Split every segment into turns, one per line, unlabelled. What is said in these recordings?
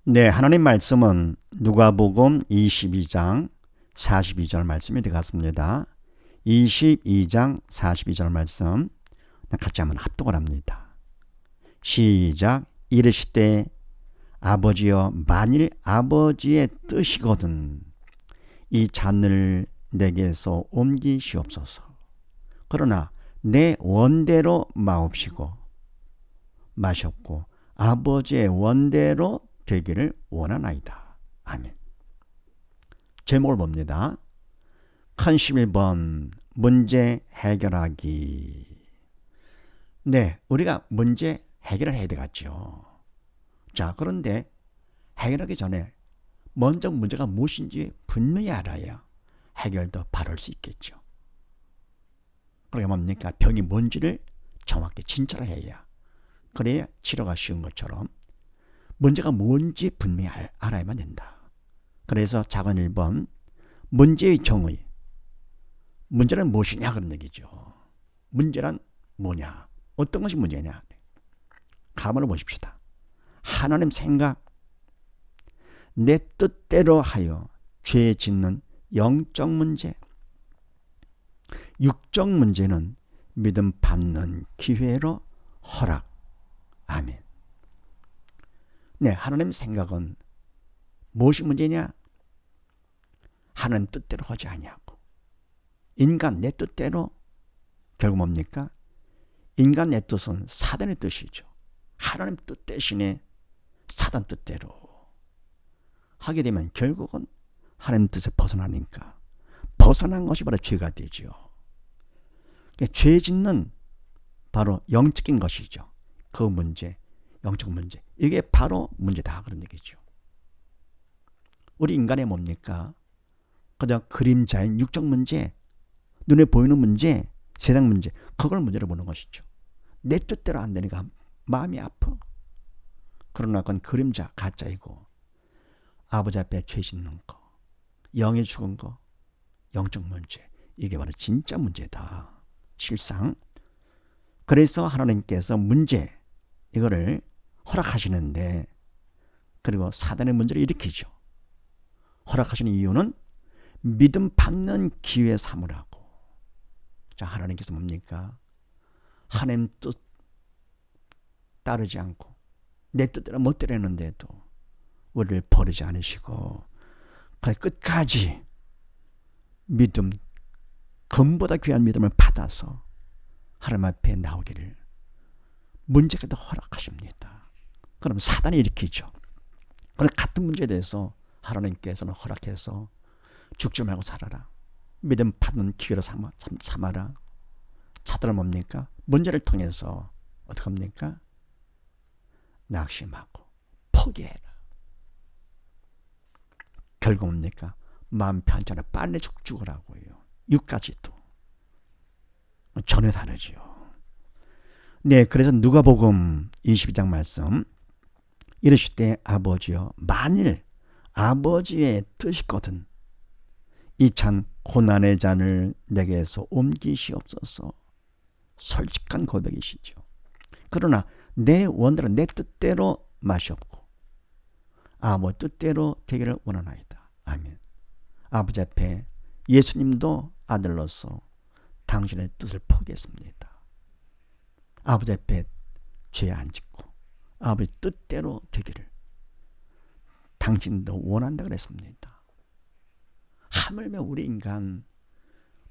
네, 하나님 말씀은 누가복음 22장 42절 말씀이 되겠습니다. 22장 42절 말씀 같이 한번 합독을 합니다. 시작. 이르시되 아버지여, 만일 아버지의 뜻이거든 이 잔을 내게서 옮기시옵소서. 그러나 내 원대로 마옵시고 마셨고 아버지의 원대로 되기를 원하나이다. 아멘. 제목을 봅니다. 큰 11번 문제 해결하기. 네, 우리가 문제 해결을 해야 되겠죠. 자, 그런데 해결하기 전에 먼저 문제가 무엇인지 분명히 알아야 해결도 바를 수 있겠죠. 그러게 뭡니까? 병이 뭔지를 정확히 진찰을 해야, 그래야 치료가 쉬운 것처럼 문제가 뭔지 분명히 알아야만 된다. 그래서 작은 1번 문제의 정의. 문제는 무엇이냐 그런 얘기죠. 문제란 뭐냐? 어떤 것이 문제냐? 가만히 보십시다. 하나님 생각, 내 뜻대로 하여 죄 짓는 영적 문제, 육적 문제는 믿음 받는 기회로 허락. 아멘. 네, 하나님 생각은 무엇이 문제냐? 하나님 뜻대로 하지 아니하고 인간 내 뜻대로, 결국 뭡니까? 인간 내 뜻은 사단의 뜻이죠. 하나님 뜻 대신에 사단 뜻대로 하게 되면 결국은 하나님 뜻에 벗어나니까 벗어난 것이 바로 죄가 되죠. 죄 짓는 바로 영적인 것이죠. 그 문제, 영적 문제, 이게 바로 문제다 그런 얘기죠. 우리 인간의 뭡니까? 그저 그림자인 육적 문제, 눈에 보이는 문제, 세상 문제, 그걸 문제로 보는 것이죠. 내 뜻대로 안 되니까 마음이 아파. 그러나 그건 그림자, 가짜이고 아버지 앞에 죄 짓는 거, 영이 죽은 거, 영적 문제, 이게 바로 진짜 문제다. 실상. 그래서 하나님께서 문제, 이거를 허락하시는데, 그리고 사단의 문제를 일으키죠. 허락하시는 이유는 믿음 받는 기회 삼으라고. 자, 하나님께서 뭡니까? 하나님 뜻 따르지 않고 내 뜻대로 못 되려는데도 우리를 버리지 않으시고 끝까지 믿음, 금보다 귀한 믿음을 받아서 하나님 앞에 나오기를 문제가 허락하십니다. 그럼 사단이 일으키죠. 그럼 같은 문제에 대해서 하나님께서는 허락해서 죽지 말고 살아라, 믿음 받는 기회로 삼아라. 사단은 뭡니까? 문제를 통해서 어떻게 합니까? 낙심하고 포기해라. 결국 뭡니까? 마음 편찮아 빨리 죽으라고요. 육까지도 전혀 다르지요. 네, 그래서 누가복음 22장 말씀, 이르시되 아버지여, 만일 아버지의 뜻이거든 이 잔 고난의 잔을 내게서 옮기시옵소서. 솔직한 고백이시죠. 그러나 내 원대로, 내 뜻대로 마시옵고 아버지 뜻대로 되기를 원하나이다. 아멘. 아버지 앞에 예수님도 아들로서 당신의 뜻을 포기했습니다. 아버지 앞에 죄 안 짓고 아버지 뜻대로 되기를 당신도 원한다 그랬습니다. 하물며 우리 인간,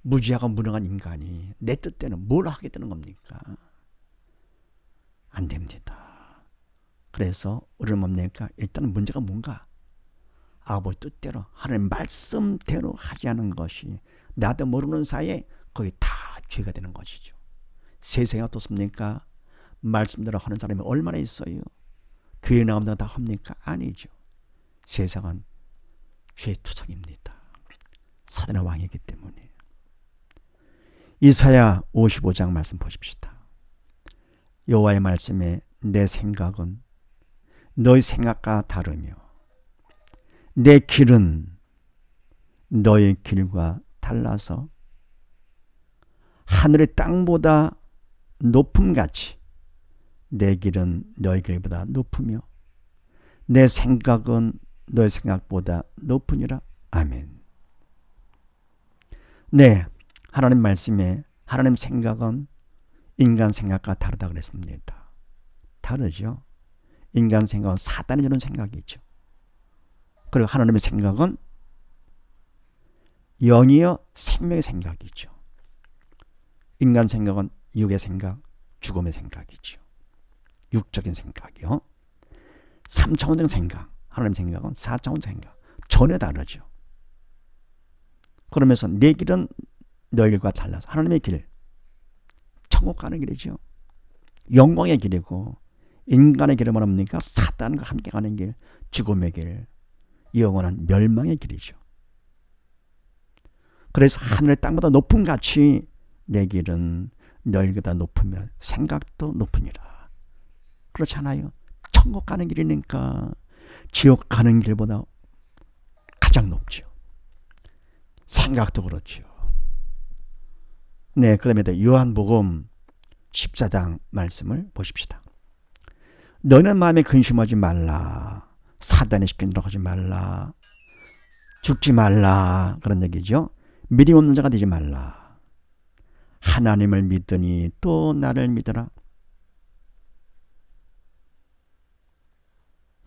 무지하고 무능한 인간이 내 뜻대로 뭘 하겠다는 겁니까? 안 됩니다. 그래서 우리는 뭡니까? 일단은 문제가 뭔가? 아버지 뜻대로, 하나님 말씀대로 하지 않은 것이 나도 모르는 사이에 거기 다 죄가 되는 것이죠. 세상에 어떻습니까? 말씀대로 하는 사람이 얼마나 있어요? 교회 나오면 다 합니까? 아니죠. 세상은 죄투성입니다. 사단의 왕이기 때문에. 이사야 55장 말씀 보십시다. 여호와의 말씀에 내 생각은 너의 생각과 다르며 내 길은 너의 길과 달라서 하늘의 땅보다 높음같이 내 길은 너의 길보다 높으며 내 생각은 너의 생각보다 높으니라. 아멘. 네, 하나님 말씀에 하나님 생각은 인간 생각과 다르다 그랬습니다. 다르죠. 인간 생각은 사단이 주는 생각이죠. 그리고 하나님의 생각은 영이여 생명의 생각이죠. 인간 생각은 육의 생각, 죽음의 생각이죠. 육적인 생각이요. 3차원적 생각, 하나님 생각은 4차원적 생각. 전혀 다르죠. 그러면서 내 길은 너의 길과 달라서 하나님의 길, 천국 가는 길이죠. 영광의 길이고 인간의 길은 뭐랍니까? 사단과 함께 가는 길, 죽음의 길, 영원한 멸망의 길이죠. 그래서 하늘의 땅보다 높은 같이 내 길은 너희 길보다 높으면 생각도 높으니라. 그렇잖아요. 천국 가는 길이니까 지옥 가는 길보다 가장 높죠. 생각도 그렇죠. 네, 그 다음에 요한복음 14장 말씀을 보십시다. 너는 마음에 근심하지 말라. 사단이 시킨 대로 하지 말라. 죽지 말라. 그런 얘기죠. 믿음 없는 자가 되지 말라. 하나님을 믿더니 또 나를 믿어라.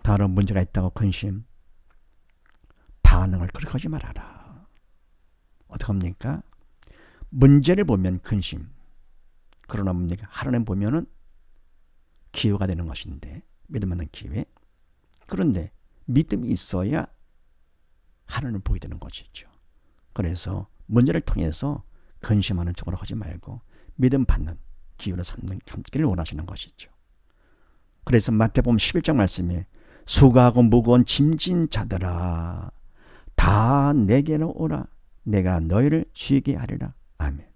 다른 문제가 있다고 근심, 반응을 그렇게 하지 말아라. 어떡합니까? 문제를 보면 근심, 그러나 뭡니까? 하나님 보면은 기회가 되는 것인데, 믿음 없는 기회. 그런데 믿음이 있어야 하나님을 보게 되는 것이죠. 그래서 문제를 통해서 근심하는 쪽으로 하지 말고 믿음 받는 기회를 삼기를 원하시는 것이죠. 그래서 마태복음 11장 말씀에 수고하고 무거운 짐진 자들아 다 내게로 오라. 내가 너희를 쉬게 하리라. 아멘.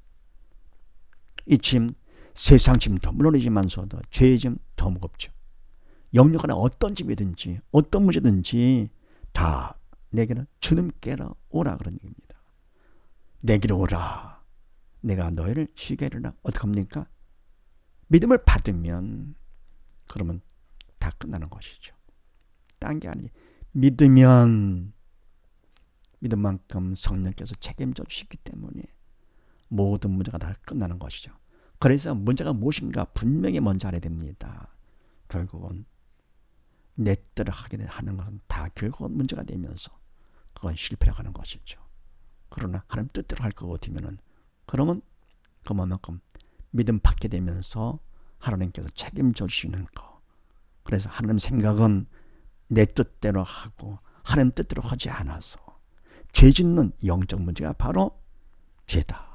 이 짐, 세상 짐 더 물론이지만서도 죄의 짐 더 무겁죠. 영역은 어떤 짐이든지 어떤 문제든지 다 내게는 주님께로 오라 그런 얘기입니다. 내게로 오라. 내가 너희를 쉬게 하리라. 어떡합니까? 믿음을 받으면 그러면 다 끝나는 것이죠. 딴 게 아니지. 믿으면 믿음만큼 성령께서 책임져 주시기 때문에 모든 문제가 다 끝나는 것이죠. 그래서 문제가 무엇인가 분명히 먼저 알아야 됩니다. 결국은 내 뜻을 하게 하는 것은 다 결국은 문제가 되면서 그건 실패로 가는 것이죠. 그러나 하나님 뜻대로 할 것 같으면은 그러면 그만큼 믿음 받게 되면서 하나님께서 책임져 주시는 거. 그래서 하나님 생각은 내 뜻대로 하고 하나님 뜻대로 하지 않아서 죄 짓는 영적 문제가 바로 죄다.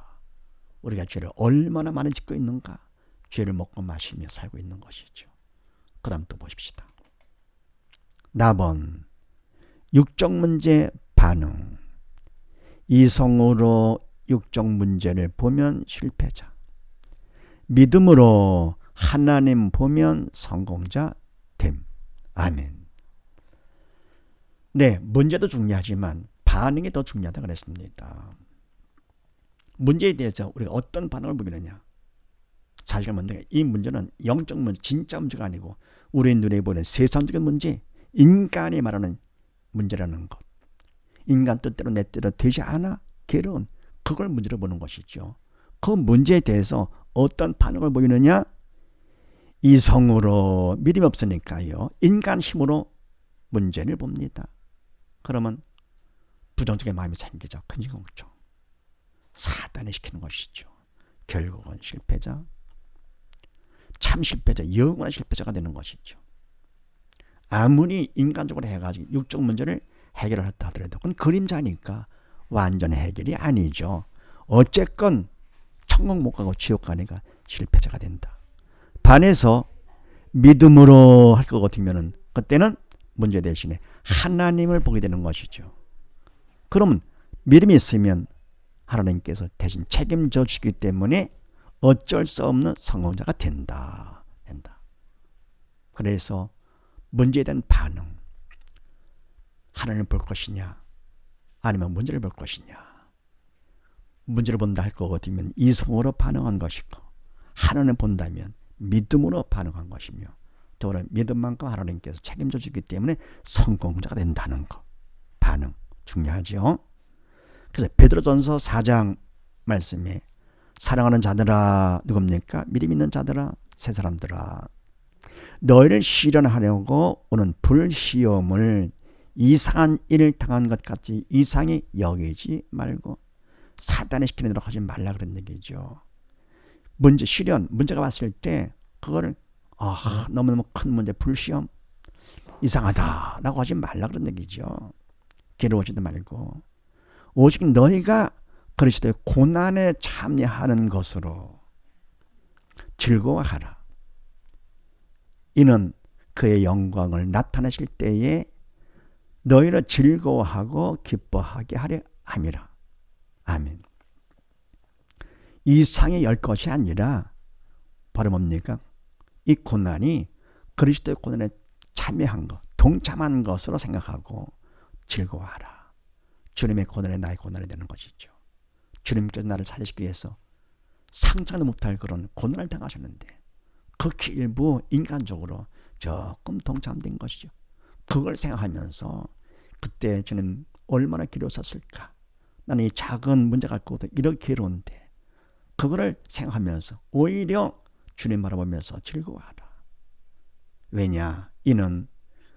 우리가 죄를 얼마나 많이 짓고 있는가? 죄를 먹고 마시며 살고 있는 것이죠. 그 다음 또 보십시다. 나번 육적 문제 반응. 이성으로 육적 문제를 보면 실패자. 믿음으로 하나님 보면 성공자 됨. 아멘. 네, 문제도 중요하지만 반응이 더 중요하다고 그랬습니다. 문제에 대해서 우리가 어떤 반응을 보이느냐. 사실 이 문제는 영적 문제, 진짜 문제가 아니고 우리 눈에 보이는 세상적인 문제, 인간이 말하는 문제라는 것. 인간 뜻대로 내 뜻대로 되지 않아 괴로운 그걸 문제로 보는 것이죠. 그 문제에 대해서 어떤 반응을 보이느냐? 이성으로 믿음이 없으니까요. 인간 힘으로 문제를 봅니다. 그러면 부정적인 마음이 생기죠. 큰 걱정. 사단이 시키는 것이죠. 결국은 실패자, 참 실패자, 영원한 실패자가 되는 것이죠. 아무리 인간적으로 해가지고 육적 문제를 해결했다 하더라도 그건 그림자니까 완전 해결이 아니죠. 어쨌건 천국 못 가고 지옥 가니까 실패자가 된다. 반해서 믿음으로 할 것 같으면은 그때는 문제 대신에 하나님을 보게 되는 것이죠. 그러면 믿음이 있으면 하나님께서 대신 책임져 주기 때문에 어쩔 수 없는 성공자가 된다. 그래서 문제에 대한 반응. 하나님을 볼 것이냐 아니면 문제를 볼 것이냐. 문제를 본다 할 것 같으면 이성으로 반응한 것이고 하나님을 본다면 믿음으로 반응한 것이며 더불어 믿음만큼 하나님께서 책임져 주기 때문에 성공자가 된다는 거. 반응 중요하죠. 그래서 베드로전서 4장 말씀에 사랑하는 자들아, 누굽니까? 믿음 있는 자들아, 새 사람들아, 너희를 시련하려고 오는 불시험을 이상한 일을 당한 것 같이 이상히 여기지 말고 사단에 시키는 대로 하지 말라 그런 얘기죠. 문제가 왔을 때 그거를 너무너무 큰 문제, 불시험, 이상하다라고 하지 말라 그런 얘기죠. 괴로워지도 말고 오직 너희가 그리스도의 고난에 참여하는 것으로 즐거워하라. 이는 그의 영광을 나타내실 때에 너희를 즐거워하고 기뻐하게 하려 함이라. 아멘. 이상에 열 것이 아니라 바로 뭡니까? 이 고난이 그리스도의 고난에 참여한 것, 동참한 것으로 생각하고 즐거워하라. 주님의 고난이 나의 고난이 되는 것이죠. 주님께서 나를 살리시기 위해서 상상도 못할 그런 고난을 당하셨는데 극히 일부 인간적으로 조금 동참된 것이죠. 그걸 생각하면서 그때 저는 얼마나 괴로웠을까. 나는 이 작은 문제 갖고도 이렇게 괴로운데 그거를 생각하면서 오히려 주님 바라보면서 즐거워하라. 왜냐? 이는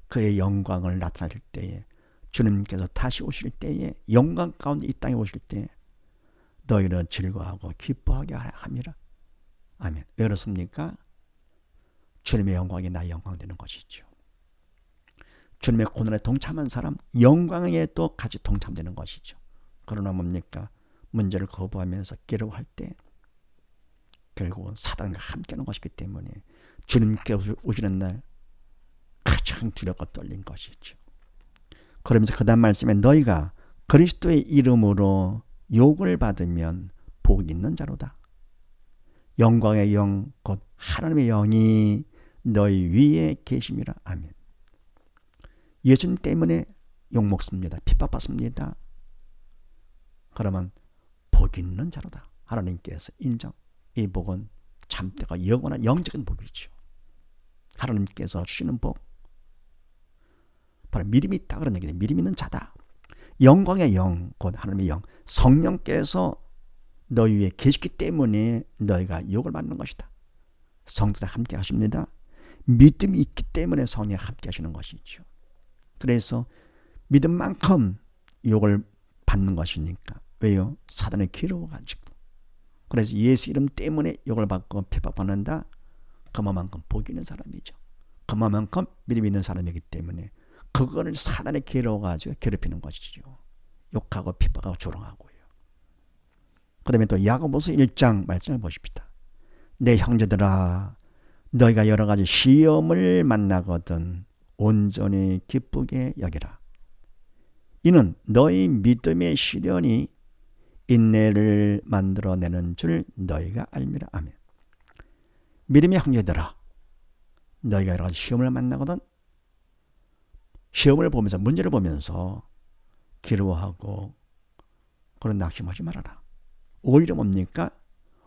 그의 영광을 나타낼 때에 주님께서 다시 오실 때에 영광 가운데 이 땅에 오실 때에 너희는 즐거워하고 기뻐하게 함이라. 아멘. 왜 그렇습니까? 주님의 영광이 나의 영광 되는 것이죠. 주님의 고난에 동참한 사람 영광에 또 같이 동참되는 것이죠. 그러나 뭡니까? 문제를 거부하면서 괴로워할 때 결국은 사단과 함께하는 것이기 때문에 주님께 오시는 날 가장 두렵고 떨린 것이죠. 그러면서 그 다음 말씀에 너희가 그리스도의 이름으로 욕을 받으면 복 있는 자로다. 영광의 영 곧 하나님의 영이 너희 위에 계심이라. 아멘. 예수님 때문에 욕먹습니다. 핍박받습니다. 그러면 복 있는 자로다. 하나님께서 인정. 이 복은 참되고 영원한 영적인 복이죠. 하나님께서 주시는 복. 바로 믿음이 있다 그런 얘기예요. 믿음 있는 자다. 영광의 영, 곧 하나님의 영, 성령께서 너희 위에 계시기 때문에 너희가 욕을 받는 것이다. 성도들 함께 하십니다. 믿음이 있기 때문에 성령이 함께 하시는 것이죠. 그래서 믿음만큼 욕을 받는 것이니까. 왜요? 사단이 괴로워가지고. 그래서 예수 이름 때문에 욕을 받고 핍박받는다. 그만큼 복이 있는 사람이죠. 그만큼 믿음이 있는 사람이기 때문에 그거를 사단이 괴로워가지고 괴롭히는 것이죠. 욕하고 핍박하고 조롱하고요. 그 다음에 또 야고보서 1장 말씀을 보십시다. 내 형제들아, 너희가 여러 가지 시험을 만나거든 온전히 기쁘게 여기라. 이는 너희 믿음의 시련이 인내를 만들어내는 줄 너희가 알미라. 아멘. 믿음의 형제들아, 너희가 여러 가지 시험을 만나거든 시험을 보면서 문제를 보면서 괴로워하고 그런 낙심하지 말아라. 오히려 뭡니까?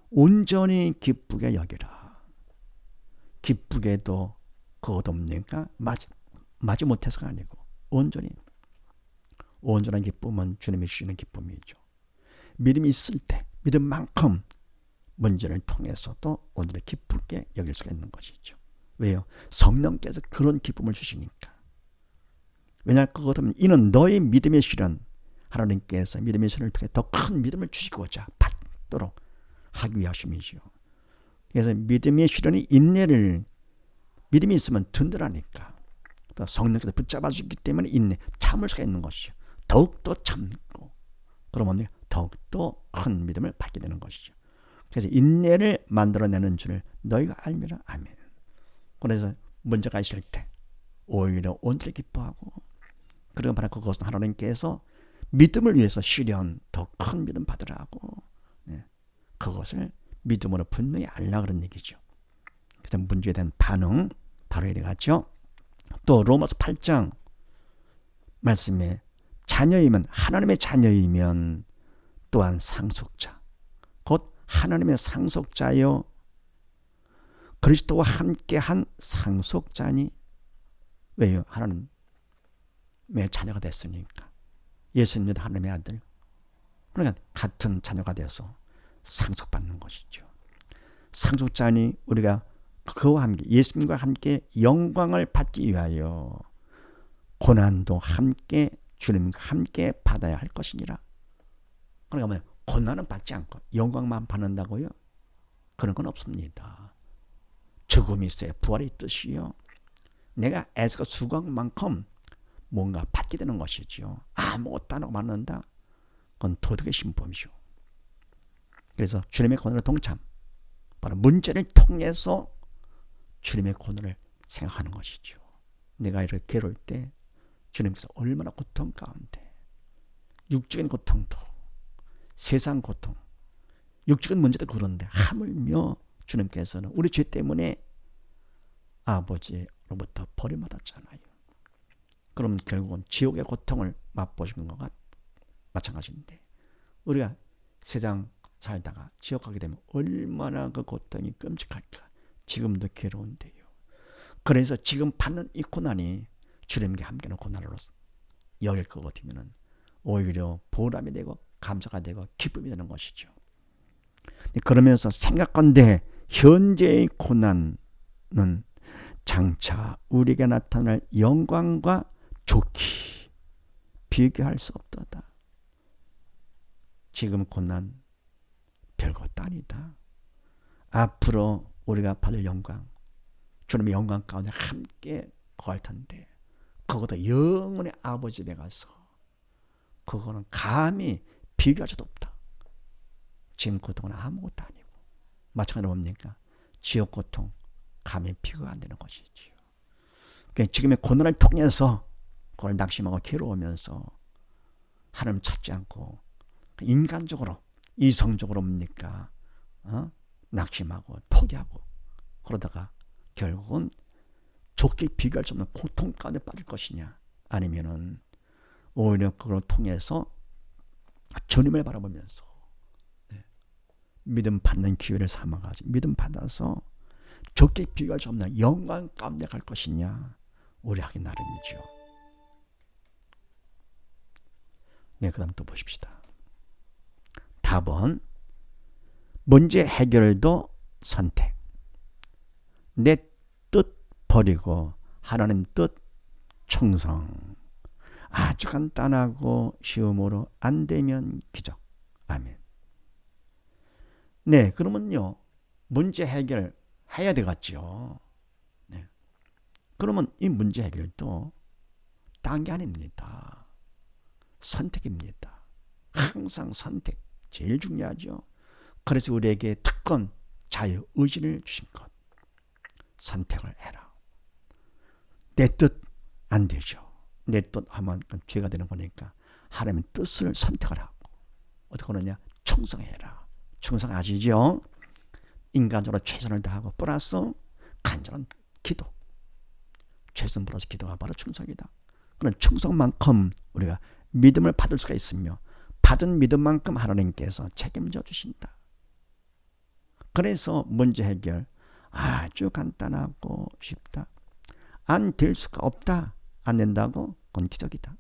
온전히 기쁘게 여기라. 기쁘게도 그것 없니까? 맞지 못해서가 아니고 온전한 기쁨은 주님이 주시는 기쁨이죠. 믿음이 있을 때 믿음만큼 문제를 통해서도 온전히 기쁘게 여길 수가 있는 것이죠. 왜요? 성령께서 그런 기쁨을 주시니까. 왜냐하면 그것은 이는 너의 믿음의 시련, 하나님께서 믿음의 시련을 통해 더 큰 믿음을 주시고자 받도록 하기 위하심이죠. 그래서 믿음의 시련이 인내를, 믿음이 있으면 든든하니까 또 성령께서 붙잡아 주기 때문에 인내, 참을 수가 있는 것이죠. 더욱더 참고 그러면 더욱더 큰 믿음을 받게 되는 것이죠. 그래서 인내를 만들어내는 줄 너희가 알미라. 아멘. 그래서 문제가 있을 때 오히려 온전히 기뻐하고, 그리고 바로 그것은 하나님께서 믿음을 위해서 시련, 더 큰 믿음 받으라고, 그것을 믿음으로 분명히 알라 그런 얘기죠. 그래서 문제에 대한 반응 바로 해야 되겠죠. 또 로마서 8장 말씀에 자녀이면, 하나님의 자녀이면 또한 상속자, 곧 하나님의 상속자요 그리스도와 함께한 상속자니 왜요? 하나님의 자녀가 됐으니까. 예수님도 하나님의 아들. 그러니까 같은 자녀가 되어서 상속받는 것이죠. 상속자니 우리가 그와 함께 예수님과 함께 영광을 받기 위하여 고난도 함께 주님과 함께 받아야 할 것이니라. 그러니까 뭐 고난은 받지 않고 영광만 받는다고요? 그런 건 없습니다. 죽음이 있어야 부활이 있듯이요. 내가 애쓰고 수고한 만큼 뭔가 받게 되는 것이죠. 아무것도 안 하고 받는다? 그건 도덕의 신범이죠. 그래서 주님의 고난을 동참, 바로 문제를 통해서 주님의 고난을 생각하는 것이죠. 내가 이렇게 괴로울 때 주님께서 얼마나 고통 가운데, 육적인 고통도, 세상 고통, 육적인 문제도 그런데 하물며 주님께서는 우리 죄 때문에 아버지로부터 버림받았잖아요. 그러면 결국은 지옥의 고통을 맛보시는 것과 마찬가지인데, 우리가 세상 살다가 지옥 가게 되면 얼마나 그 고통이 끔찍할까. 지금도 괴로운데요. 그래서 지금 받는 이 고난이 주님께 함께하는 고난으로 여길 것 같으면 오히려 보람이 되고 감사가 되고 기쁨이 되는 것이죠. 그러면서 생각건대 현재의 고난은 장차 우리에게 나타날 영광과 좋기 비교할 수 없도다. 지금 고난 별것도 아니다. 앞으로 우리가 받을 영광, 주님의 영광 가운데 함께 거할 텐데 그것도 영원히 아버지 집에 가서 그거는 감히 비교할 수도 없다. 지금 고통은 아무것도 아니고 마찬가지로 뭡니까? 지옥 고통 감히 비교가 안 되는 것이지요. 그러니까 지금의 고난을 통해서 그걸 낙심하고 괴로우면서 하나님 찾지 않고 인간적으로 이성적으로 뭡니까? 낙심하고 포기하고 그러다가 결국은 좋게 비교할 수 없는 고통 가운데 빠질 것이냐, 아니면은 오히려 그걸 통해서 주님을 바라보면서 믿음 받는 기회를 삼아가지고 믿음 받아서 좋게 비교할 수 없는 영광 가운데 갈 것이냐, 우리 하기 나름이죠. 네, 그 다음 또 보십시다. 답은 문제 해결도 선택. 내 뜻 버리고 하나님 뜻 충성. 아주 간단하고 쉬움으로 안 되면 기적. 아멘. 네, 그러면요 문제 해결 해야 되겠죠. 네. 그러면 이 문제 해결도 딴 게 아닙니다. 선택입니다. 항상 선택 제일 중요하죠. 그래서 우리에게 특권, 자유, 의지를 주신 것. 선택을 해라. 내 뜻 안 되죠. 내 뜻 하면 죄가 되는 거니까 하나님의 뜻을 선택을 하고 어떻게 하느냐? 충성해라. 충성 아시죠? 인간적으로 최선을 다하고 플러스 간절한 기도. 최선 플러스 기도가 바로 충성이다. 그런 충성만큼 우리가 믿음을 받을 수가 있으며 받은 믿음만큼 하나님께서 책임져 주신다. 그래서 문제 해결 아주 간단하고 쉽다. 안 될 수가 없다. 안 된다고? 그건 기적이다.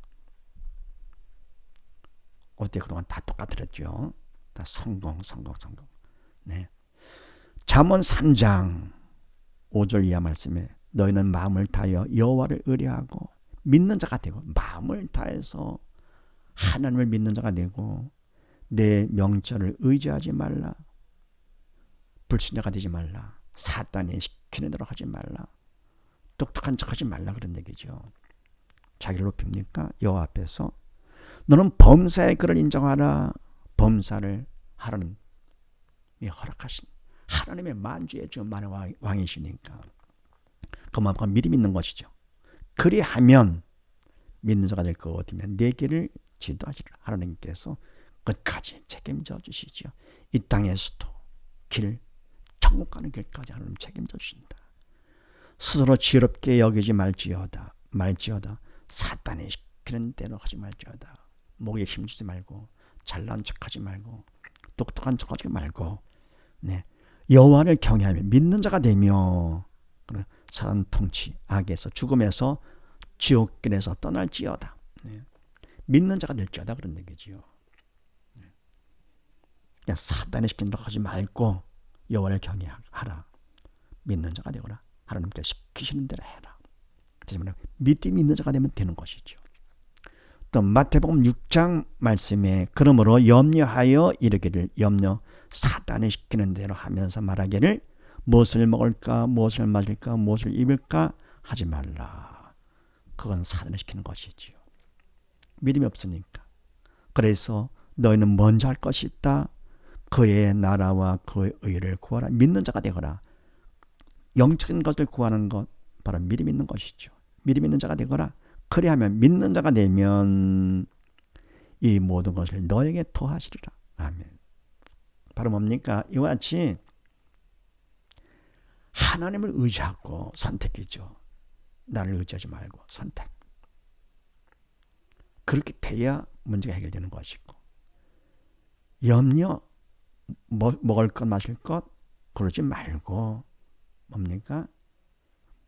어때? 그동안 다 똑같았죠. 다 성공. 네. 잠언 3장 5절 이하 말씀에 너희는 마음을 다하여 여호와를 의뢰하고 믿는 자가 되고, 마음을 다해서 하나님을 믿는 자가 되고, 내 명절을 의지하지 말라. 불신자가 되지 말라. 사단이 시키는 대로 하지 말라. 똑똑한 척하지 말라, 그런 얘기죠. 자기를 높입니까? 여호와 앞에서 너는 범사의 그를 인정하라. 범사를 하나님이 허락하신 하나님의 만주의 주 만의 왕이시니까 그만큼 믿음이 있는 것이죠. 그리하면 믿는 자가 될 것 같으면 내 길을 지도하시라. 하나님께서 끝까지 책임져 주시죠. 이 땅에서도 길, 천국 가는 길까지 하나님 책임져 주신다. 스스로 지혜롭게 여기지 말지어다. 사탄이 시키는 대로 하지 말지어다. 목에 힘주지 말고 잘난 척하지 말고 똑똑한 척하지 말고, 네, 여호와를 경외하며 믿는 자가 되며 사단 통치 악에서 죽음에서 지옥길에서 떠날지어다. 믿는 자가 될지어다 그런 얘기지요. 그냥 사단이 시키는 대로 하지 말고 여호와를 경외하라. 믿는 자가 되거라. 하나님께 시키시는 대로 해라. 하지만 믿음이 있는 자가 되면 되는 것이죠. 또 마태복음 6장 말씀에 그러므로 염려하여 이르기를 사단이 시키는 대로 하면서 말하기를 무엇을 먹을까 무엇을 마실까 무엇을 입을까 하지 말라. 그건 사단이 시키는 것이지요. 믿음이 없으니까. 그래서 너희는 먼저 할 것이 있다. 그의 나라와 그의 의를 구하라. 믿는 자가 되거라. 영적인 것을 구하는 것 바로 믿음 있는 것이죠. 믿음 있는 자가 되거라. 그리하면 믿는 자가 되면 이 모든 것을 너에게 더하시리라. 아멘. 바로 뭡니까? 이와 같이 하나님을 의지하고 선택이죠. 나를 의지하지 말고 선택. 그렇게 돼야 문제가 해결되는 것이고, 염려 먹을 것 마실 것 그러지 말고 뭡니까?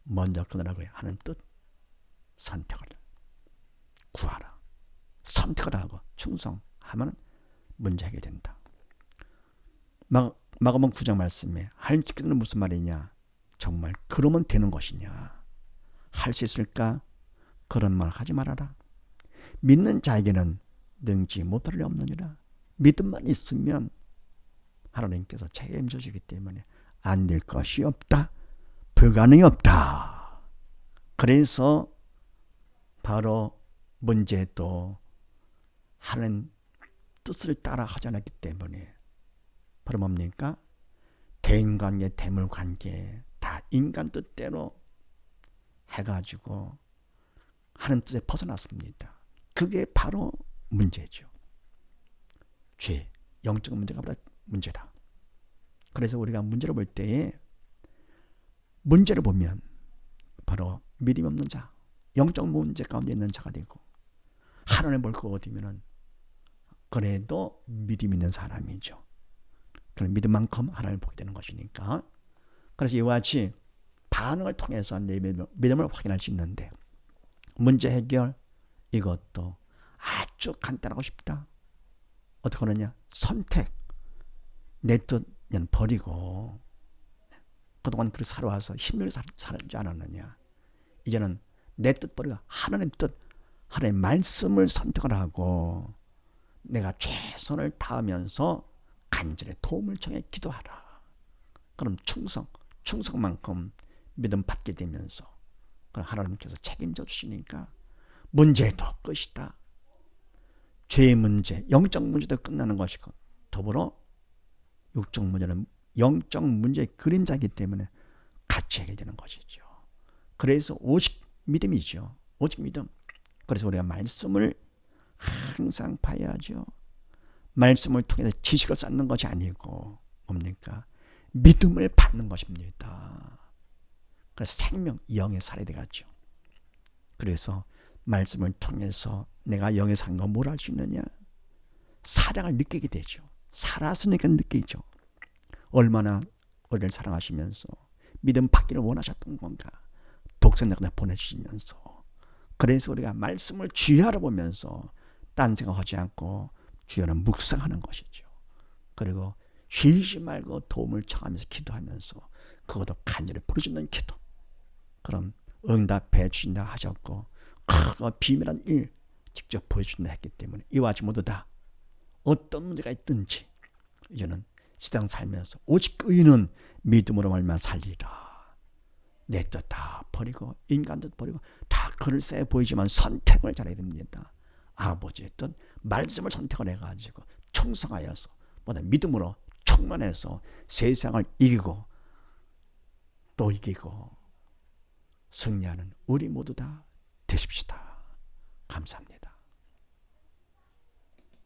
먼저 끊으라고 하는 뜻. 선택을 구하라. 선택을 하고 충성하면 문제 해결된다. 마가복음 9장 말씀에 할 수 있는 무슨 말이냐? 정말 그러면 되는 것이냐? 할 수 있을까? 그런 말 하지 말아라. 믿는 자에게는 능지 못할 일 없느니라. 믿음만 있으면 하나님께서 책임져 주기 때문에 안 될 것이 없다. 불가능이 없다. 그래서 바로 문제도 하는 뜻을 따라 하지 않았기 때문에 바로 뭡니까? 대인관계, 대물관계 다 인간 뜻대로 해가지고 하는 뜻에 벗어났습니다. 그게 바로 문제죠. 죄, 영적 문제가 바로 문제다. 그래서 우리가 문제를 볼 때에 문제를 보면 바로 믿음이 없는 자, 영적 문제 가운데 있는 자가 되고, 하나님 볼 거 어디면은 그래도 믿음 있는 사람이죠. 그런 믿음만큼 하나님을 보게 되는 것이니까. 그래서 이와 같이 반응을 통해서 내 믿음을 확인할 수 있는데, 문제 해결 이것도 아주 간단하고 쉽다. 어떻게 하느냐? 선택. 내 뜻은 버리고, 그동안 그렇게 살아와서 힘들게 살지 않았느냐? 이제는 내 뜻 버리고 하나님 뜻, 하나님의 말씀을 선택을 하고 내가 최선을 다하면서 간절히 도움을 청해 기도하라. 그럼 충성만큼 믿음 받게 되면서 그럼 하나님께서 책임져 주시니까 문제도 끝이다. 죄의 문제, 영적 문제도 끝나는 것이고, 더불어 육적 문제는 영적 문제의 그림자이기 때문에 같이 해결되는 것이죠. 그래서 오직 믿음이죠. 오직 믿음. 그래서 우리가 말씀을 항상 봐야죠. 말씀을 통해서 지식을 쌓는 것이 아니고 뭡니까? 믿음을 받는 것입니다. 그래서 생명, 영의 살이 되겠죠. 그래서 말씀을 통해서 내가 영의 삶과 뭘 할 수 있느냐? 사랑을 느끼게 되죠. 살았으니까 느끼죠. 얼마나 우리를 사랑하시면서 믿음 받기를 원하셨던 건가? 독생자가 보내주시면서. 그래서 우리가 말씀을 주의하러 보면서 딴 생각하지 않고 주의하는 묵상하는 것이죠. 그리고 쉬지 말고 도움을 청하면서 기도하면서 그것도 간절히 부르짖는 기도. 그럼 응답해 주신다 하셨고, 그 비밀한 일 직접 보여준다 했기 때문에 이와 같이 모두 다 어떤 문제가 있든지 이제는 세상 살면서 오직 의인은 믿음으로 말미암아 살리라. 내 뜻 다 버리고 인간 뜻 버리고 다 글쎄 보이지만 선택을 잘해야 됩니다. 아버지의 뜻 말씀을 선택을 해가지고 충성하여서 뭐다 믿음으로 충만해서 세상을 이기고 또 이기고 승리하는 우리 모두 다 되십시다. 감사합니다.